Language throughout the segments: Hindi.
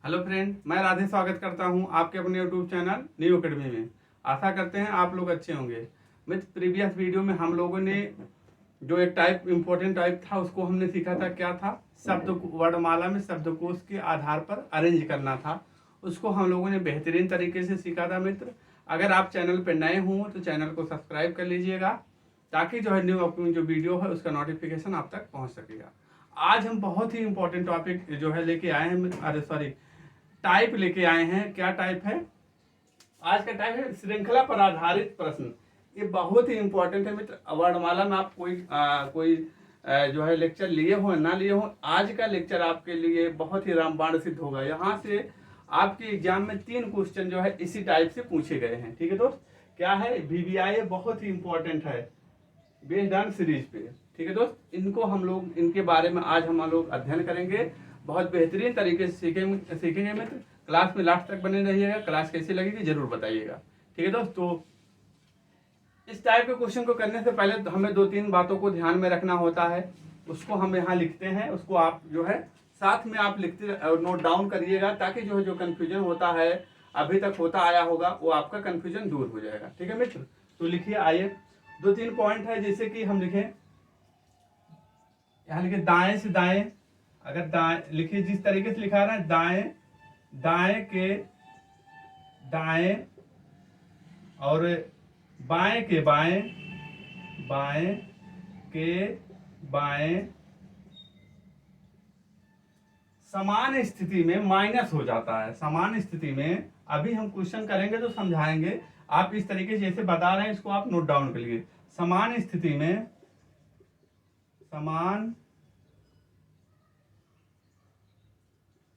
हेलो फ्रेंड, मैं राधे स्वागत करता हूं आपके अपने यूट्यूब चैनल न्यू अकेडमी में। आशा करते हैं आप लोग अच्छे होंगे। मित्र, प्रीवियस वीडियो में हम लोगों ने जो एक इम्पोर्टेंट टाइप था उसको हमने सीखा था। क्या था? शब्द वर्णमाला में शब्दकोश के आधार पर अरेंज करना था। उसको हम लोगों ने बेहतरीन तरीके से सीखा था। मित्र, अगर आप चैनल पर नए हों तो चैनल को सब्सक्राइब कर लीजिएगा, ताकि जो है न्यू अपनी जो वीडियो है उसका नोटिफिकेशन आप तक पहुंच सकेगा। आज हम बहुत ही इंपॉर्टेंट टॉपिक जो है लेके आए हैं, टाइप लेके आए हैं। क्या टाइप है? आज का टाइप है श्रृंखला पर आधारित प्रश्न। ये बहुत ही इंपॉर्टेंट है मित्र। वर्णमाला में आप कोई जो है लेक्चर लिए हो ना लिए हो, आज का लेक्चर आपके लिए बहुत ही रामबाण सिद्ध होगा। यहाँ से आपके एग्जाम में 3 क्वेश्चन जो है इसी टाइप से पूछे गए हैं। ठीक है दोस्त, क्या है? VVI बहुत ही इंपॉर्टेंट है, बेस्ड ऑन सीरीज पे। ठीक है दोस्त, इनको हम लोग इनके बारे में आज हम लोग अध्ययन करेंगे। बहुत बेहतरीन तरीके से सीखेंगे मित्र। क्लास में लास्ट तक बने रहिएगा। क्लास कैसी लगेगी जरूर बताइएगा। ठीक है दोस्त, तो इस टाइप के क्वेश्चन को करने से पहले तो हमें 2-3 बातों को ध्यान में रखना होता है। उसको हम यहाँ लिखते हैं, उसको आप जो है साथ में आप लिखते नोट डाउन करिएगा, ताकि जो है जो कन्फ्यूजन होता है अभी तक होता आया होगा वो आपका कन्फ्यूजन दूर हो जाएगा। ठीक है मित्र, तो लिखिए। आइए, 2-3 पॉइंट है, जैसे कि हम लिखें, यहाँ लिखे दाएं से दाएं। अगर दाएं लिखिए, जिस तरीके से लिखा रहा है, दाएं दाएं के दाएं और बाएं के बाएं, बाएं के बाएं समान स्थिति में माइनस हो जाता है। समान स्थिति में अभी हम क्वेश्चन करेंगे तो समझाएंगे। आप इस तरीके से जैसे बता रहे हैं इसको आप नोट डाउन कर लीजिए। समान स्थिति में, समान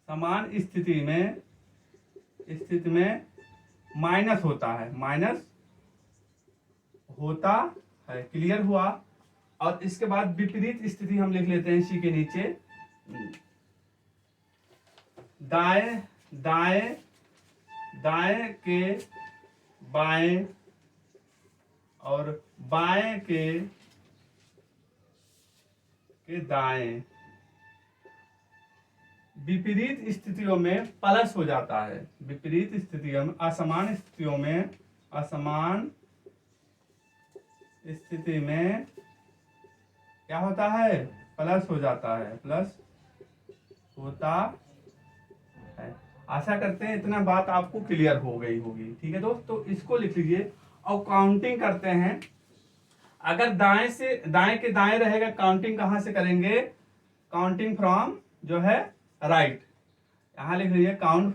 स्थिति में माइनस होता है, माइनस होता है। क्लियर हुआ? और इसके बाद विपरीत स्थिति हम लिख लेते हैं इसी के नीचे। दाएं दाएं दाएं के बाएं और बाएं के दाएं विपरीत स्थितियों में प्लस हो जाता है। विपरीत स्थितियों में, असमान स्थितियों में, असमान स्थिति में क्या होता है? प्लस हो जाता है, प्लस होता है। आशा करते हैं इतना बात आपको क्लियर हो गई होगी। ठीक है दोस्त, तो इसको लिख लीजिए और काउंटिंग करते हैं। अगर दाएं से दाएं के दाएं रहेगा, काउंटिंग कहां से करेंगे? काउंटिंग फ्रॉम जो है राइट। यहां लिख लीजिए काउंट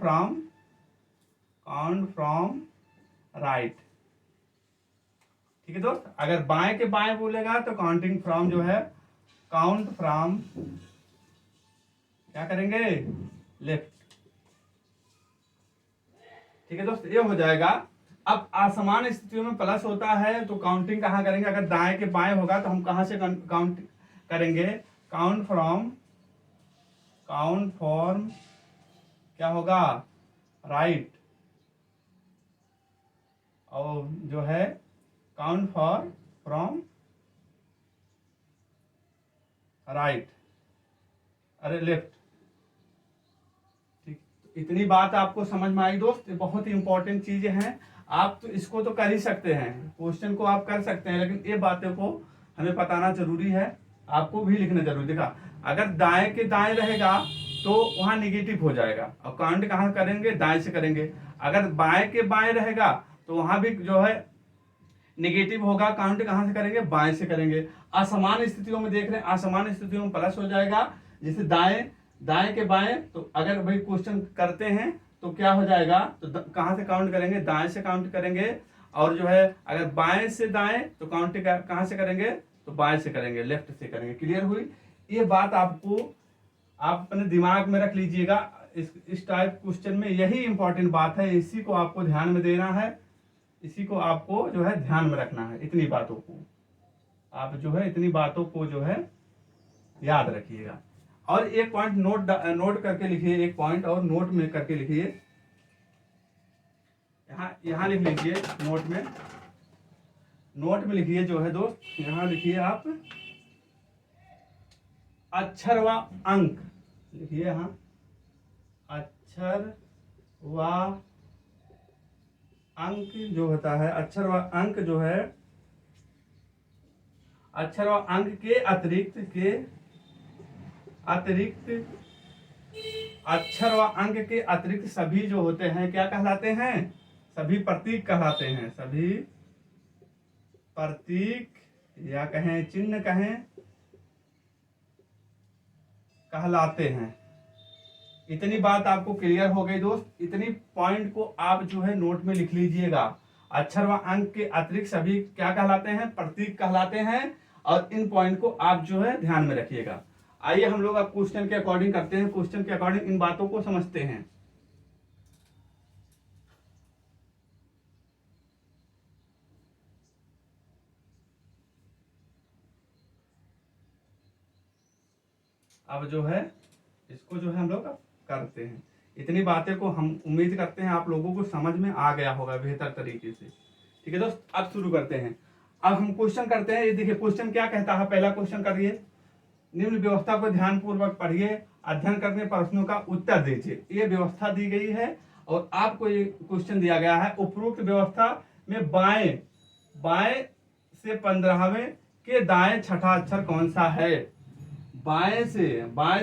फ्रॉम राइट। ठीक है दोस्त, अगर बाएं के बाएं बोलेगा तो काउंटिंग फ्रॉम जो है काउंट फ्रॉम क्या करेंगे? लेफ्ट। ठीक है दोस्त, ये हो जाएगा। अब असमान स्थितियों में प्लस होता है तो काउंटिंग कहां करेंगे? अगर दाएं के बाएं होगा तो हम कहां से काउंट करेंगे? काउंट फॉर्म क्या होगा? राइट। और जो है काउंट फ्रॉम राइट, अरे लेफ्ट। ठीक, इतनी बात आपको समझ में आई दोस्त? बहुत ही इंपॉर्टेंट चीजें हैं। आप तो इसको तो कर ही सकते हैं, क्वेश्चन को आप कर सकते हैं, लेकिन ये बातें को हमें बताना जरूरी है। आपको भी लिखना जरूरी। देखा, अगर दाएं के दाएं रहेगा तो वहां निगेटिव हो जाएगा, और काउंट कहां करेंगे? दाएं से करेंगे। अगर बाएं के बाएं रहेगा तो वहां भी जो है निगेटिव होगा, काउंट कहां से करेंगे? बाएं से करेंगे। असमान स्थितियों में देख रहे हैं, असमान स्थितियों में प्लस हो जाएगा। जैसे दाएं के बाएं, तो अगर भाई क्वेश्चन करते हैं तो क्या हो जाएगा? तो कहां से काउंट करेंगे? दाएं से काउंट करेंगे। और जो है अगर बाएं से दाएं तो काउंट कहां से करेंगे? तो बाएं से करेंगे, लेफ्ट से करेंगे। क्लियर हुई? ये बात आपको आप अपने दिमाग में रख लीजिएगा। इस टाइप क्वेश्चन में यही इंपॉर्टेंट बात है, इसी को आपको ध्यान में देना है, इसी को आपको जो है ध्यान में रखना है। इतनी बातों को आप जो है इतनी बातों को जो है याद रखिएगा। और एक पॉइंट नोट करके लिखिए, एक पॉइंट और नोट में करके लिखिए। यहां लिख लीजिए, नोट में लिखिए जो है दोस्त, यहां लिखिए आप अक्षर व अंक लिखिए। यहां अक्षर व अंक जो होता है, अक्षर व अंक जो है, अक्षर व अंक के अतिरिक्त अक्षर व अंक के अतिरिक्त सभी जो होते हैं क्या कहलाते हैं? सभी प्रतीक कहलाते हैं। सभी प्रतीक या कहें चिन्ह कहें कहलाते हैं। इतनी बात आपको क्लियर हो गई दोस्त। इतनी पॉइंट को आप जो है नोट में लिख लीजिएगा। अक्षर व अंक के अतिरिक्त सभी क्या कहलाते हैं? प्रतीक कहलाते हैं। और इन पॉइंट को आप जो है ध्यान में रखिएगा। आइए हम लोग अब क्वेश्चन के अकॉर्डिंग करते हैं। क्वेश्चन के अकॉर्डिंग इन बातों को समझते हैं। अब जो है इसको जो है हम लोग करते हैं। इतनी बातें को हम उम्मीद करते हैं आप लोगों को समझ में आ गया होगा बेहतर तरीके से। ठीक है दोस्त, अब शुरू करते हैं। अब हम क्वेश्चन करते हैं। ये देखिए क्वेश्चन क्या कहता है। पहला क्वेश्चन करिए, निम्न व्यवस्था को ध्यानपूर्वक पढ़िए, अध्ययन करने प्रश्नों का उत्तर दीजिए। ये व्यवस्था दी गई है और आपको ये क्वेश्चन दिया गया है। उपरोक्त व्यवस्था में बाएं से 15वें के दाएं छठा अक्षर कौन सा है? बाएं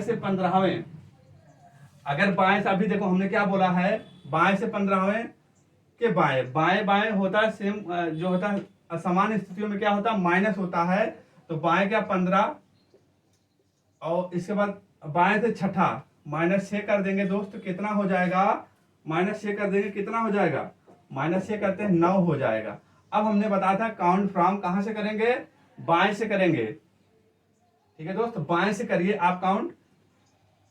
से 15वें। अगर बाएं से, अभी देखो हमने क्या बोला है, बाएं से 15वें के बाएं होता है सेम, जो होता है समान स्थितियों में क्या होता है? माइनस होता है। तो बाएं क्या 15 और इसके बाद बाएं से छठा -6 कर देंगे दोस्त, कितना हो जाएगा? -6 कर देंगे, कितना हो जाएगा? -6 करते हैं 9 हो जाएगा। अब हमने बताया था काउंट फ्रॉम कहां से करेंगे? बाएं से करेंगे। ठीक है दोस्त, बाएं से करिए आप काउंट।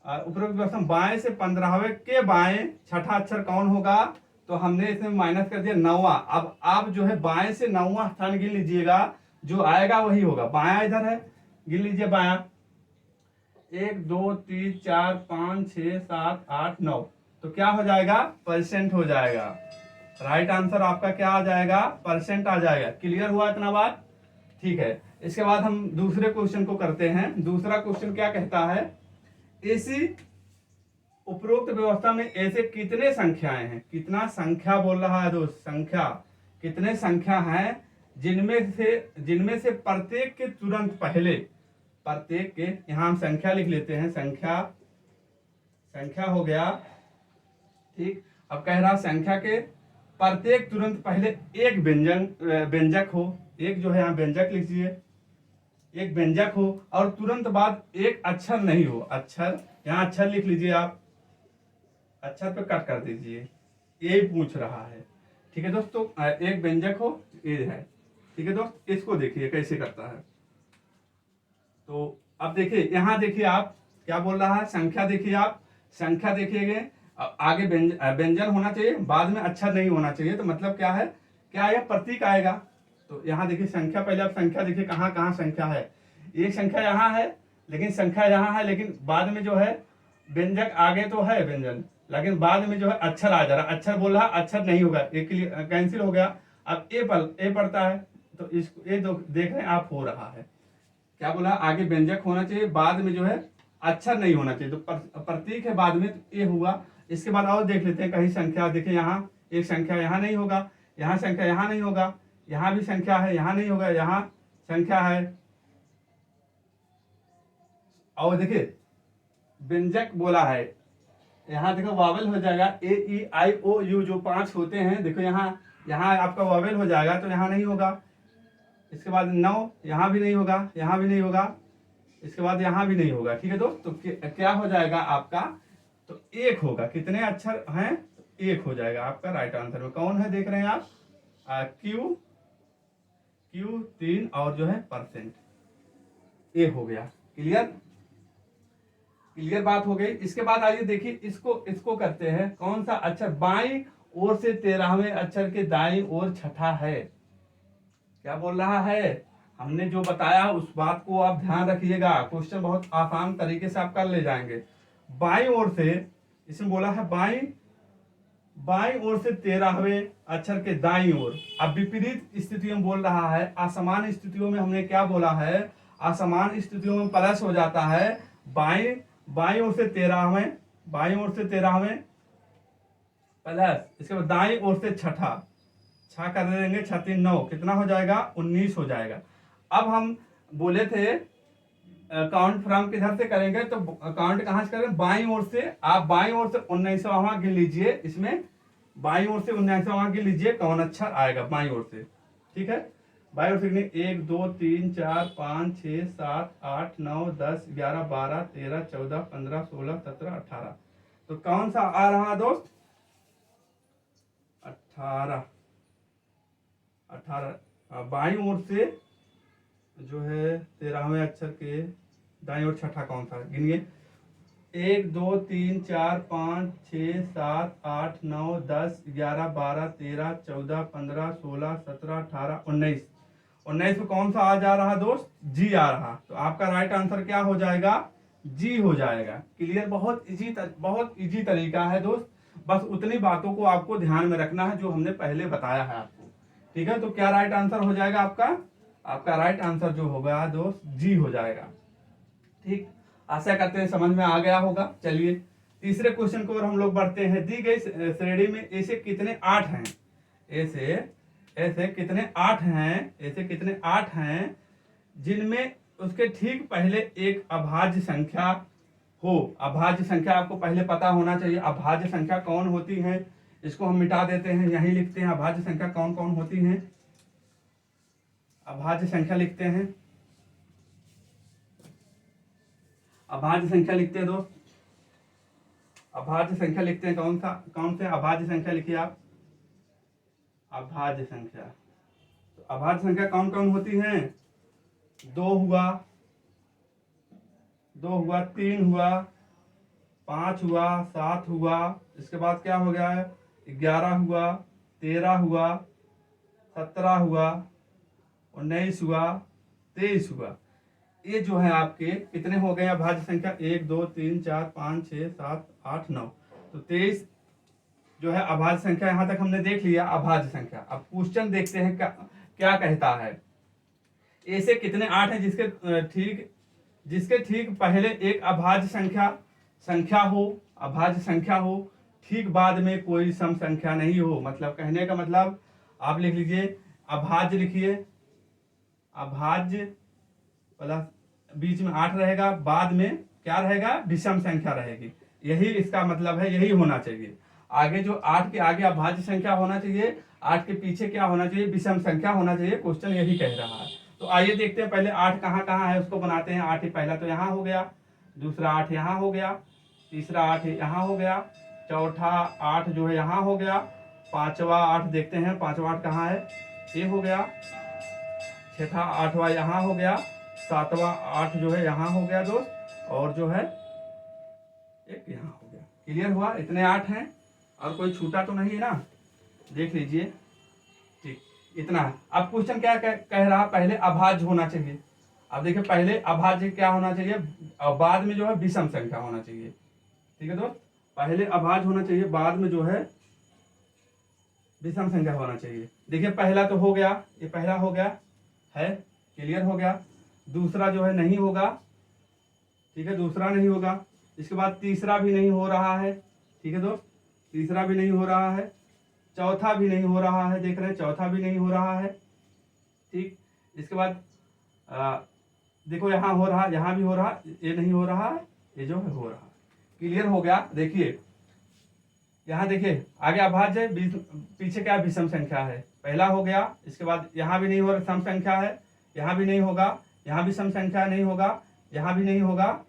उपरोक्त व्यवस्था बाएं से 15वें के बाएं छठा अक्षर कौन होगा? तो हमने इसमें माइनस कर दिया 9वां। अब आप जो है बाएं से 9वां स्थान गिन लीजिएगा, जो आएगा वही होगा। बायां इधर है, गिन लीजिए बायां। 1 2 3 4 5 6 7 8 9। तो क्या हो जाएगा? परसेंट हो जाएगा। राइट आंसर आपका क्या आ जाएगा? परसेंट आ जाएगा। क्लियर हुआ इतना बात? ठीक है। इसके बाद हम दूसरे क्वेश्चन को करते हैं। दूसरा क्वेश्चन क्या कहता है? ऐसी उपरोक्त व्यवस्था में ऐसे कितने संख्याएं हैं? कितना संख्या बोल रहा है दोस्त? संख्या, कितने संख्या हैं जिनमें से प्रत्येक के तुरंत पहले, प्रत्येक के, यहां हम संख्या लिख लेते हैं। संख्या हो गया। ठीक, अब कह रहा संख्या के प्रत्येक तुरंत पहले एक व्यंजक हो। एक जो है यहाँ व्यंजक लीजिए, एक व्यंजक हो और तुरंत बाद एक अक्षर नहीं हो। अक्षर, यहाँ अक्षर लिख लीजिए आप, अक्षर पे कट कर दीजिए। ये पूछ रहा है। ठीक है दोस्तों, एक व्यंजक हो, ये है। ठीक है दोस्त, इसको देखिए कैसे करता है। तो अब देखिए, यहाँ देखिए आप क्या बोल रहा है। संख्या देखिए आप, संख्या देखिएगा, आगे व्यंजन होना चाहिए, बाद में अक्षर नहीं होना चाहिए। तो मतलब क्या है? क्या आएगा? प्रतीक आएगा। तो यहाँ देखिए संख्या, पहले आप संख्या देखिए कहाँ कहाँ संख्या है। एक संख्या यहाँ है, लेकिन संख्या यहाँ है, लेकिन बाद में जो है व्यंजक आगे तो है व्यंजन, लेकिन बाद में जो है अक्षर आ जा रहा। अक्षर बोल रहा, अक्षर नहीं होगा, एक कैंसिल हो गया। अब ए पड़ता है, तो इसको ए देख रहे हैं आप, हो रहा है। क्या बोला? आगे व्यंजक होना चाहिए, बाद में जो है अक्षर नहीं होना चाहिए। तो प्रतीक है, बाद में तो ये हुआ। इसके बाद और देख लेते हैं कहीं संख्या। देखिए यहाँ एक संख्या यहाँ नहीं होगा, यहाँ संख्या यहाँ नहीं होगा, यहाँ भी संख्या है, यहाँ नहीं होगा, यहाँ संख्या है। और देखिए व्यंजक बोला है, यहाँ देखो वावेल हो जाएगा। ए ई आई ओ यू जो 5 होते हैं, देखो यहाँ आपका वावेल हो जाएगा, तो यहाँ नहीं होगा। इसके बाद 9, यहाँ भी नहीं होगा, यहाँ भी नहीं होगा, इसके बाद यहाँ भी नहीं होगा। ठीक है दोस्त, तो क्या हो जाएगा आपका? तो 1 होगा। कितने अक्षर हैं? 1 हो जाएगा आपका राइट आंसर में। कौन है देख रहे हैं आप? क्यू 3 और जो है परसेंट, ए हो गया। क्लियर बात हो गई। इसके बाद आइए देखिए, इसको करते हैं। कौन सा अक्षर बाईं ओर से 13वें अक्षर के दाईं ओर छठा है? क्या बोल रहा है? हमने जो बताया उस बात को आप ध्यान रखिएगा। क्वेश्चन बहुत आसान तरीके से आप कर ले जाएंगे। बाईं ओर से, इसमें बोला है बाईं ओर से 13वें अक्षर के दाईं ओर। अब विपरीत स्थितियों में बोल रहा है। असमान स्थितियों में हमने क्या बोला है? असमान स्थितियों में प्लस हो जाता है। बाईं ओर से 13वें बाईं ओर से 13वें प्लस इसके बाद दाईं ओर से छठा, 6 कर देंगे, 6 3 9, कितना हो जाएगा 19 हो जाएगा। अब हम बोले थे काउंट फ्रॉम किधर से करेंगे, तो काउंट कहाँ से करेंगे, बाईं ओर से। आप बाईं ओर से 19वां गिन लीजिए, इसमें बाईं ओर से 19वां गिन लीजिए कौन अक्षर आएगा बाईं ओर से, ठीक है। बाईं ओर से गिनिए 1 2 3 4 5 6 7 8 9 10 11 12 13 14 15 16 17 18, तो कौन सा आ रहा दोस्त 18। बाईं ओर से जो है 13वें अक्षर के दाईं ओर छठा कौन सा, गिनिए 1 2 3 4 5 6 7 8 9 10 11 12 13 14 15 16 17 18 19, 19 में कौन सा आ जा रहा दोस्त, जी आ रहा। तो आपका राइट आंसर क्या हो जाएगा, जी हो जाएगा। क्लियर, बहुत इजी तरीका है दोस्त, बस उतनी बातों को आपको ध्यान में रखना है जो हमने पहले बताया है आपको, ठीक है। तो क्या राइट आंसर हो जाएगा आपका राइट आंसर जो होगा दोस्त जी हो जाएगा, ठीक। आशा करते हैं समझ में आ गया होगा। चलिए तीसरे क्वेश्चन को और हम लोग बढ़ते हैं। दी गई श्रेणी में ऐसे कितने 8 हैं, ऐसे कितने 8 हैं जिनमें उसके ठीक पहले एक अभाज्य संख्या हो। अभाज्य संख्या आपको पहले पता होना चाहिए, अभाज्य संख्या कौन होती है, इसको हम मिटा देते हैं, यही लिखते हैं अभाज्य संख्या कौन कौन होती है। अभाज्य संख्या लिखते हैं, अभाज्य संख्या लिखते हैं दोस्त, अभाज्य संख्या लिखते हैं, कौन से अभाज्य संख्या लिखिए आप, अभाज्य संख्या। तो अभाज्य संख्या कौन कौन होती हैं, 2 हुआ, 3 हुआ, 5 हुआ, 7 हुआ, इसके बाद क्या हो गया है 11 हुआ, 13 हुआ, 17 हुआ, 19 हुआ, 23 हुआ। ये जो है आपके कितने हो गए अभाज्य संख्या, 1 2 3 4 5 6 7 8 9, तो 23 जो है अभाज्य संख्या। यहां तक हमने देख लिया अभाज्य संख्या। अब क्वेश्चन देखते हैं क्या कहता है। ऐसे कितने 8 हैं जिसके ठीक पहले एक अभाज्य संख्या हो, अभाज्य संख्या हो, ठीक बाद में कोई सम संख्या नहीं हो। मतलब कहने का मतलब आप लिख लीजिए अभाज्य, लिखिए अभाज्य प्लस बीच में 8 रहेगा, बाद में क्या रहेगा विषम संख्या रहेगी। यही इसका मतलब है, यही होना चाहिए। आगे जो 8 के आगे अभाज्य संख्या होना चाहिए, 8 के पीछे क्या होना चाहिए, विषम संख्या होना चाहिए। क्वेश्चन यही कह रहा है। तो आइए देखते हैं पहले 8 कहाँ कहाँ है उसको बनाते हैं। 8 पहला तो यहाँ हो गया, दूसरा 8 यहाँ हो गया, तीसरा 8 यहाँ हो गया, चौथा 8 जो है यहाँ हो गया, पांचवा 8 देखते हैं, पांचवा 8 कहाँ है, ये हो गया, छठा 8वां यहाँ हो गया, सातवां 8 जो है यहाँ हो गया दोस्त, और जो है एक यहाँ हो गया। क्लियर हुआ, इतने 8 हैं और कोई छूटा तो नहीं है ना, देख लीजिए, ठीक इतना है। अब क्वेश्चन क्या कह रहा, पहले अभाज्य होना चाहिए। अब देखिए पहले अभाज्य क्या होना चाहिए, और बाद में जो है विषम संख्या होना चाहिए। ठीक है दोस्त, पहले अभाज्य होना चाहिए, बाद में जो है विषम संख्या होना चाहिए। देखिए पहला तो हो गया, ये पहला हो गया है, क्लियर हो गया। दूसरा जो है नहीं होगा, ठीक है, दूसरा नहीं होगा। इसके बाद तीसरा भी नहीं हो रहा है, ठीक है दोस्त, तीसरा भी नहीं हो रहा है, चौथा भी नहीं हो रहा है, देख रहे हैं चौथा भी नहीं हो रहा है, ठीक। इसके बाद देखो यहाँ हो रहा, यहाँ भी हो रहा, ये नहीं हो रहा है, ये जो है हो रहा। क्लियर हो गया। देखिए यहाँ देखिए आगे अभाज्य, पीछे क्या विषम संख्या है, पहला हो गया। इसके बाद यहाँ भी नहीं हो रहा, सम संख्या है, यहाँ भी नहीं होगा, यहाँ भी सम संख्या नहीं होगा, यहाँ भी नहीं होगा,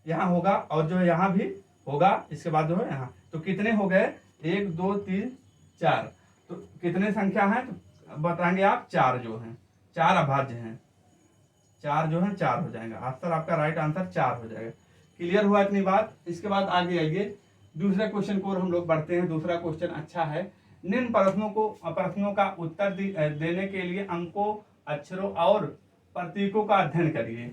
यहाँ होगा, और जो है यहाँ भी होगा। इसके बाद जो है यहाँ, तो कितने हो गए, 1 2 3 4, तो कितने संख्या है तो बताएंगे आप, 4 जो हैं, 4 अभाज्य हैं, 4 जो है 4 हो जाएगा। आंसर आपका राइट आंसर 4 हो जाएगा। क्लियर हुआ इतनी बात। इसके बाद आगे आइए दूसरे क्वेश्चन को हम लोग बढ़ते हैं। दूसरा क्वेश्चन अच्छा है। निम्न प्रश्नों का उत्तर देने के लिए अंकों, अक्षरों और प्रतीकों का अध्ययन करिए।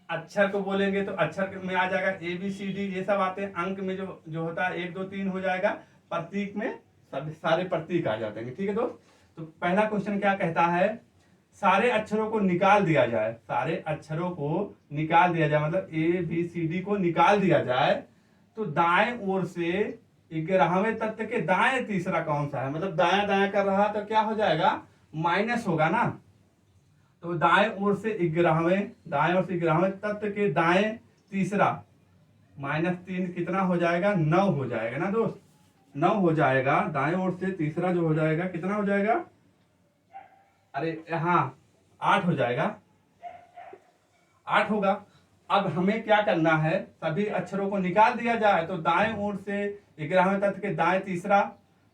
अक्षर को बोलेंगे तो अक्षर में आ जाएगा ABCD, ये सब आते हैं। अंक में जो होता है 1 2 3 हो जाएगा। प्रतीक में सब सारे प्रतीक आ जाते हैं, ठीक है दोस्त। तो पहला क्वेश्चन क्या कहता है, सारे अक्षरों को निकाल दिया जाए, सारे अक्षरों को निकाल दिया जाए, मतलब ABCD को निकाल दिया जाए, तो दाएं ओर से 11वें तत्व के दाएं तीसरा कौन सा है? मतलब दाया दाया कर रहा तो क्या हो जाएगा? माइनस होगा ना। तो दाएं ओर से 11वें तत्व के दाएं तीसरा -3 कितना हो जाएगा? 9 हो जाएगा ना दोस्त, 9 हो जाएगा। दाएं ओर से तीसरा जो हो जाएगा कितना हो जाएगा? अरे हाँ 8 हो जाएगा, 8 होगा। अब हमें क्या करना है? सभी अक्षरों को निकाल दिया जाए, तो दाएं ओर से 11वें तत्व के दाएं तीसरा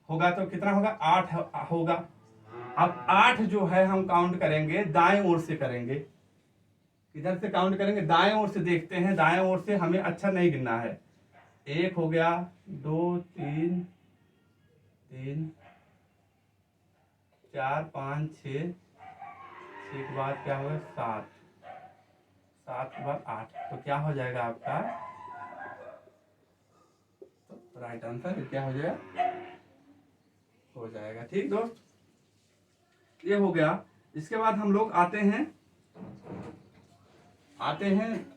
होगा तो कितना होगा? 8 होगा। अब 8 जो है हम काउंट करेंगे दाएं ओर से करेंगे। इधर से काउंट करेंगे, दाएं ओर से देखते हैं। दाएं ओर से हमें अक्षर नहीं गिनना है। 1 हो गया, 2 3 3 4 5 6 के बाद क्या होगा? 7 के बाद 8। तो क्या हो जाएगा आपका? तो राइट आंसर क्या हो जाएगा? हो जाएगा। ठीक दोस्त, ये हो गया। इसके बाद हम लोग आते हैं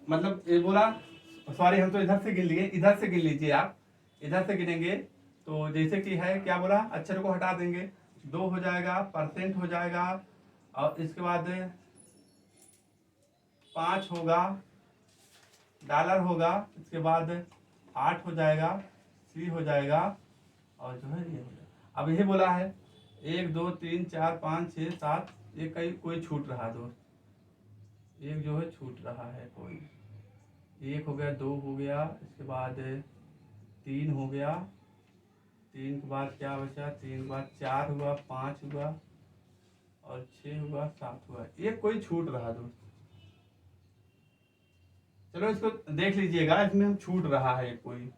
मतलब ये बोला, सॉरी हम तो इधर से गिन लिए, इधर से गिन लीजिए आप। इधर से गिनेंगे तो जैसे कि है, क्या बोला? अक्षर को हटा देंगे, 2 हो जाएगा, परसेंट हो जाएगा, और इसके बाद 5 होगा, डॉलर होगा, इसके बाद 8 हो जाएगा, सी हो जाएगा, और जो है ये हो जाएगा। अब यही बोला है 1 2 3 4 5 6 7, ये कहीं कोई छूट रहा दोस्त, एक जो है छूट रहा है कोई। 1 हो गया, 2 हो गया, इसके बाद 3 हो गया, 3 के बाद क्या बचा? 3 के बाद 4 हुआ, 5 हुआ, और 6 हुआ, 7 हुआ। ये कोई छूट रहा दोस्त। चलो इसको देख लीजिएगा, इसमें हम छूट रहा है कोई,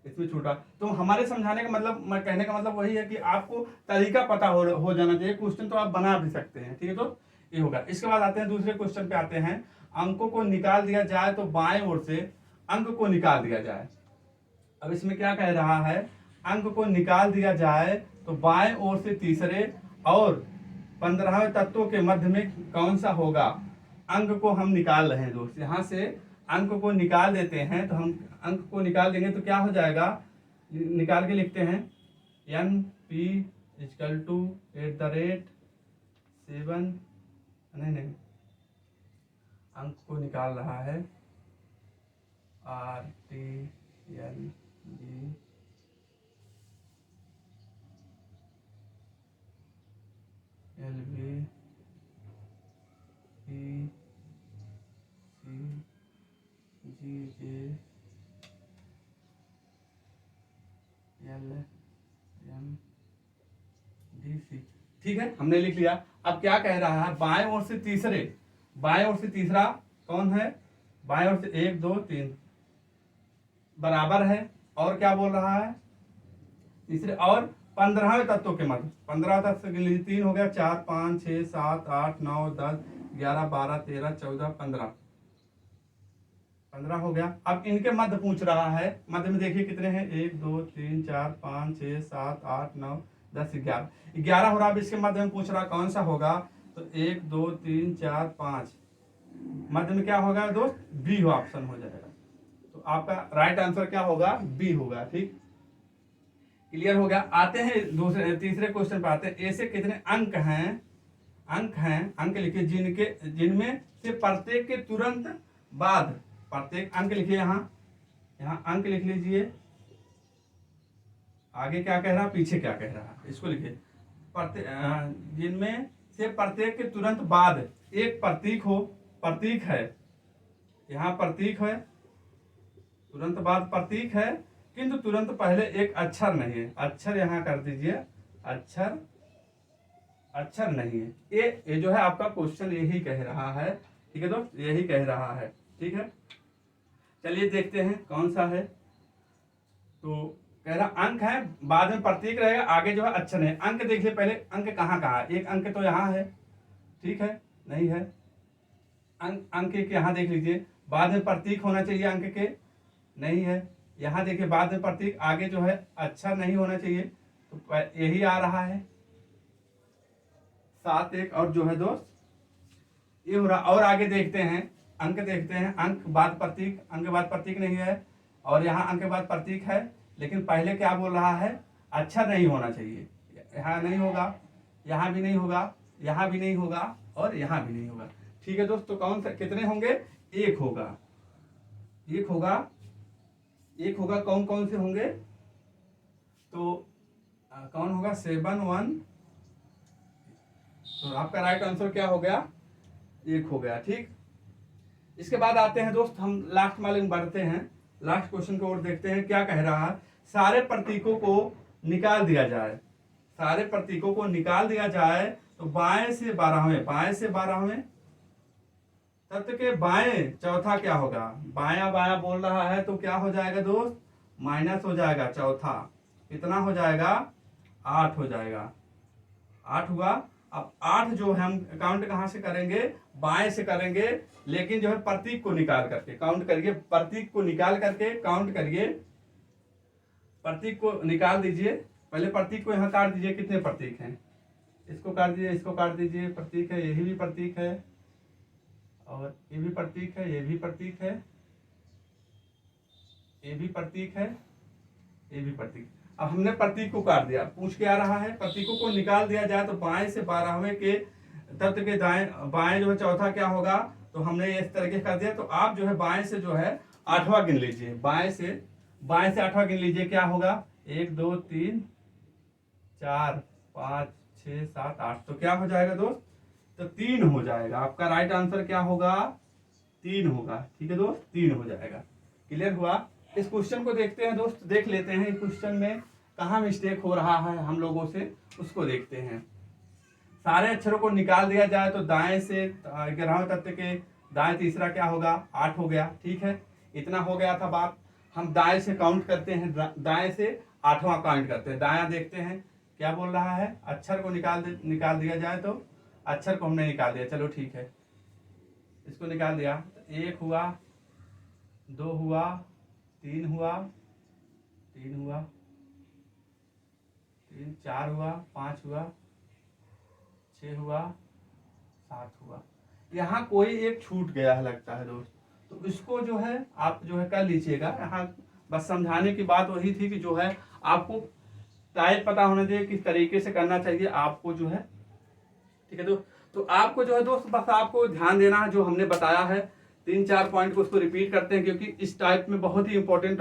इसमें छूटा। तो हमारे समझाने का मतलब, मैं कहने का मतलब वही है कि आपको तरीका पता हो जाना चाहिए। क्वेश्चन तो आप बना भी सकते हैं, ठीक है। तो ये होगा। इसके बाद आते हैं दूसरे क्वेश्चन पे आते हैं। अंकों को निकाल दिया जाए तो बाएं ओर से अंक को निकाल दिया जाए। अब इसमें क्या कह रहा है? अंक को निकाल दिया जाए तो बाएं ओर से तीसरे और 15वें तत्वों के मध्य में कौन सा होगा? अंक को हम निकाल रहे हैं दोस्त, यहाँ से अंक को निकाल देते हैं। तो हम अंक को निकाल देंगे तो क्या हो जाएगा? निकाल के लिखते हैं NP = 7, नहीं अंक को निकाल रहा है RTLG LB PCGJ LMDC। ठीक है, हमने लिख लिया। अब क्या कह रहा है? बाएं ओर से तीसरा कौन है? बाएं ओर से 1 2 3 बराबर है, और क्या बोल रहा है? तीसरे और 15वें तत्वों के मध्य। 15 तत्व के लिए 3 हो गया, 4 5 6 7 8 9 10 11 12 13 14 15 हो गया। अब इनके मध्य पूछ रहा है। मध्य में देखिए कितने हैं? 1 2 3 4 5 6 7 8 9 10 11 हो रहा। अब इसके मध्य में पूछ रहा कौन सा होगा? तो 1 2 3 4 5 मध्य में क्या होगा दोस्त? बी ऑप्शन हो जाएगा। तो आपका राइट आंसर क्या होगा? बी होगा। ठीक, क्लियर हो गया। आते हैं तीसरे क्वेश्चन पे आते हैं। ऐसे कितने अंक हैं? अंक लिखिए जिनमें से प्रत्येक के तुरंत बाद, प्रत्येक अंक लिखिए, यहाँ अंक लिख लीजिए। आगे क्या कह रहा, पीछे क्या कह रहा, इसको लिखिए। जिनमें से प्रत्येक के तुरंत बाद एक प्रतीक है, यहाँ प्रतीक है, तुरंत बाद प्रतीक है, किंतु तुरंत पहले एक अक्षर नहीं है। अक्षर यहाँ कर दीजिए, अक्षर नहीं है। ये जो है आपका क्वेश्चन यही कह रहा है। ठीक है दोस्त, यही कह रहा है। ठीक है, चलिए देखते हैं कौन सा है। तो कह रहा अंक है, बाद में प्रतीक रहेगा, आगे जो है अक्षर है। अंक देखिए पहले, अंक कहाँ कहाँ है? एक अंक तो यहाँ है, ठीक है, नहीं है। अंक के यहाँ देख लीजिए, बाद में प्रतीक होना चाहिए अंक के, नहीं है। यहाँ देखिए बाद में प्रतीक, आगे जो है अक्षर नहीं होना चाहिए, तो यही आ रहा है 7 1 और जो है दोस्त ये हो रहा। और आगे देखते हैं, अंक देखते हैं, अंक बाद प्रतीक, अंक बाद प्रतीक नहीं है, और यहाँ अंक बाद प्रतीक है, लेकिन पहले क्या बोल रहा है, अक्षर नहीं होना चाहिए। यहाँ नहीं होगा, यहाँ भी नहीं होगा, यहाँ भी नहीं होगा, और यहाँ भी नहीं होगा। ठीक है दोस्तों, कौन सा कितने होंगे, एक होगा, एक होगा, एक होगा। कौन कौन से होंगे, तो कौन होगा, 7 1। तो आपका राइट आंसर क्या हो गया, एक हो गया। ठीक, इसके बाद आते हैं दोस्त, हम लास्ट वाले में बढ़ते हैं, लास्ट क्वेश्चन को और देखते हैं क्या कह रहा है। सारे प्रतीकों को निकाल दिया जाए, सारे प्रतीकों को निकाल दिया जाए तो बाएं से 12वें, बाएं से 12वें तत्व के बाएं चौथा क्या होगा, बाया बाया बोल रहा है तो क्या हो जाएगा दोस्त, माइनस हो जाएगा चौथा, कितना हो जाएगा, 8 हो जाएगा, 8 हुआ। अब 8 जो है हम काउंट कहां से करेंगे, बाएं से करेंगे, लेकिन जो है प्रतीक को निकाल करके काउंट करिए, प्रतीक को निकाल करके काउंट करिए, प्रतीक को निकाल दीजिए। पहले प्रतीक को यहाँ काट दीजिए, कितने प्रतीक हैं, इसको काट दीजिए, इसको काट दीजिए, प्रतीक है, यही भी प्रतीक है, और ये भी प्रतीक है, ये भी प्रतीक है, ये भी प्रतीक है, ये भी प्रतीक। अब हमने प्रतीक को काट दिया, पूछ के आ रहा है प्रतीकों को निकाल दिया जाए तो बाएं से 12वें के तत्व के दाएं बाएं जो है चौथा क्या होगा, तो हमने इस तरीके कर दिया। तो आप जो है बाएं से जो है 8वां गिन लीजिए, बाएं से 8वां गिन लीजिए, क्या होगा, 1 2 3 4 5 6 7 8, तो क्या हो जाएगा दोस्त, तो 3 हो जाएगा। आपका राइट आंसर क्या होगा, 3 होगा। ठीक है दोस्त, 3 हो जाएगा। क्लियर हुआ। इस क्वेश्चन को देखते हैं दोस्त, देख लेते हैं इस क्वेश्चन में कहाँ मिस्टेक हो रहा है हम लोगों से, उसको देखते हैं। सारे अक्षरों को निकाल दिया जाए तो दाएं से 11वें तत्व के दाएं तीसरा क्या होगा, 8 हो गया। ठीक है, इतना हो गया था बात। हम दाएं से काउंट करते हैं, दाएं से 8वां काउंट करते हैं। दायां देखते हैं क्या बोल रहा है, अक्षर को निकाल दिया जाए, तो अक्षर को हमने निकाल दिया, चलो ठीक है, इसको निकाल दिया। 1 हुआ, 2 हुआ, 3 हुआ, 3 हुआ, 3 4 हुआ, 5 हुआ, 6 हुआ, 7 हुआ। यहाँ कोई एक छूट गया है लगता है दोस्त, तो इसको जो है आप जो है कर लीजिएगा। यहाँ बस समझाने की बात वही थी कि जो है आपको टाइप पता होना चाहिए, किस तरीके से करना चाहिए आपको जो है। ठीक है दोस्त, तो आपको जो है दोस्त बस आपको ध्यान देना है, जो हमने बताया है 3-4 पॉइंट को उसको रिपीट करते हैं, क्योंकि इस टाइप में बहुत ही इंपॉर्टेंट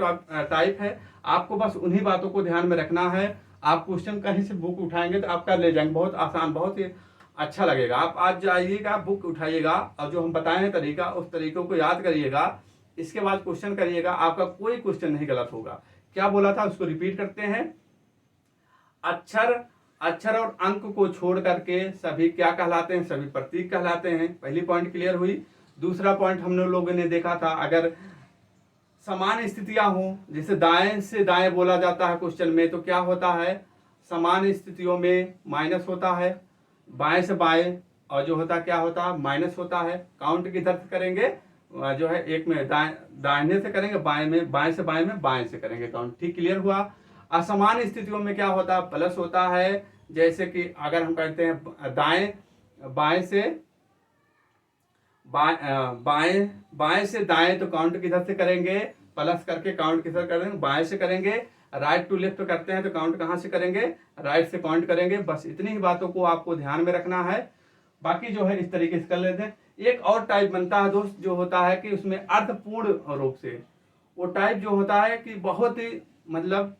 टाइप है। आपको बस उन्हीं बातों को ध्यान में रखना है। आप क्वेश्चन कहीं से बुक उठाएंगे तो आपका ले जाएंगे, बहुत आसान, बहुत ही अच्छा लगेगा। आप आज जाइएगा, बुक उठाइएगा, और जो हम बताए हैं तरीका, उस तरीकों को याद करिएगा, इसके बाद क्वेश्चन करिएगा, आपका कोई क्वेश्चन नहीं गलत होगा। क्या बोला था उसको रिपीट करते हैं। अक्षर और अंक को छोड़ करके सभी क्या कहलाते हैं, सभी प्रतीक कहलाते हैं। पहली पॉइंट क्लियर हुई। दूसरा पॉइंट हम लोगों ने देखा था, अगर समान स्थितियां हो, जैसे दाएं से दाएं बोला जाता है क्वेश्चन में, तो क्या होता है, समान स्थितियों में माइनस होता है, बाएं से बाएं और जो होता क्या होता है, माइनस होता है। काउंट किधर से करेंगे, जो है एक में दाहिने से करेंगे, बाएं में, बाएं से बाएं में बाएं से करेंगे काउंट। ठीक, क्लियर हुआ। असमान स्थितियों में क्या होता है, प्लस होता है। जैसे कि अगर हम कहते हैं बाएं से बाएं से दाएं, तो काउंट किधर से करेंगे, प्लस करके काउंट किधर करेंगे, बाएं से करेंगे। राइट टू लेफ्ट करते हैं तो काउंट कहां से करेंगे, राइट से काउंट करेंगे। बस इतनी ही बातों को आपको ध्यान में रखना है, बाकी जो है इस तरीके से कर लेते हैं। एक और टाइप बनता है दोस्त, जो होता है कि उसमें अर्थपूर्ण रूप से, वो टाइप जो होता है कि बहुत ही मतलब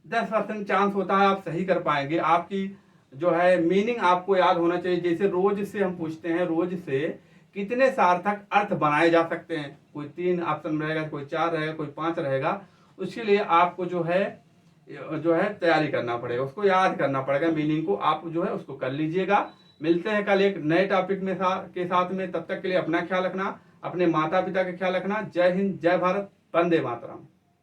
10% चांस होता है आप सही कर पाएंगे। आपकी जो है मीनिंग आपको याद होना चाहिए। जैसे रोज से हम पूछते हैं, रोज से कितने सार्थक अर्थ बनाए जा सकते हैं, कोई 3 ऑप्शन रहेगा, कोई 4 रहेगा, कोई 5 रहेगा। उसके लिए आपको जो है तैयारी करना पड़ेगा, उसको याद करना पड़ेगा, मीनिंग को आप जो है उसको कर लीजिएगा। मिलते हैं कल एक नए टॉपिक में के साथ में। तब तक के लिए अपना ख्याल रखना, अपने माता पिता का ख्याल रखना। जय हिंद, जय भारत, वंदे मातरम।